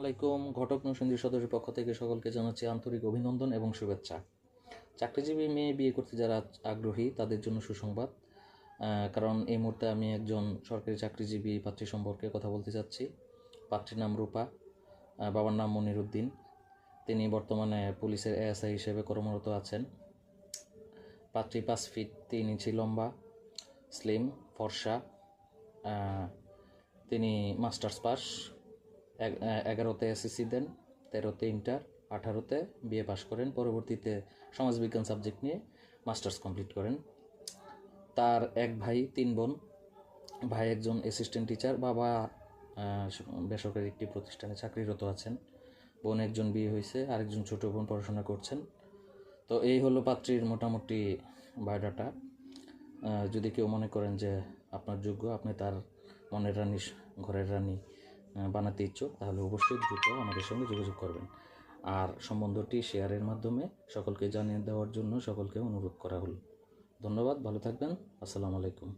আলাইকুম। ঘটক নরসিংদীর সদরের পক্ষ থেকে সকলকে জানাচ্ছি আন্তরিক অভিনন্দন এবং শুভেচ্ছা। চাকরিজীবী মেয়ে বিয়ে করতে যারা আগ্রহী তাদের জন্য সুসংবাদ। কারণ এই মুহূর্তে আমি একজন সরকারি চাকরিজীবী পাত্রী সম্পর্কে কথা বলতে চাচ্ছি। পাত্রীর নাম রূপা, বাবার নাম মনিরুদ্দিন। তিনি বর্তমানে পুলিশের এএসআই হিসেবে কর্মরত আছেন। পাত্রী 5 ফিট 3 ইঞ্চি লম্বা, স্লিম, ফর্সা। তিনি মাস্টার্স পাস, 11তে এসএসসি দেন, 13তে ইন্টার, 18তে বিএ পাস করেন। পরবর্তীতে সমাজবিজ্ঞান সাবজেক্ট নিয়ে মাস্টার্স কমপ্লিট করেন। তার এক ভাই 3 বোন। ভাই একজন অ্যাসিস্ট্যান্ট টিচার, বাবা বেসরকারি একটি প্রতিষ্ঠানে চাকরিরত আছেন। বোন একজন বিয়ে হয়েছে, আরেকজন ছোট বোন পড়াশোনা করছেন। তো এই হলো পাত্রীর মোটামুটি বায়োডাটা। যদি কেউ মনে করেন যে আপনার যোগ্য, আপনি তার মনের রানী, ঘরের রানী বানাতে ইচ্ছুক, তাহলে অবশ্যই দ্রুত আমাদের সঙ্গে যোগাযোগ করবেন। আর সম্বন্ধটি শেয়ারের মাধ্যমে সকলকে জানিয়ে দেওয়ার জন্য সকলকে অনুরোধ করা হলো। ধন্যবাদ, ভালো থাকবেন। আসসালামু আলাইকুম।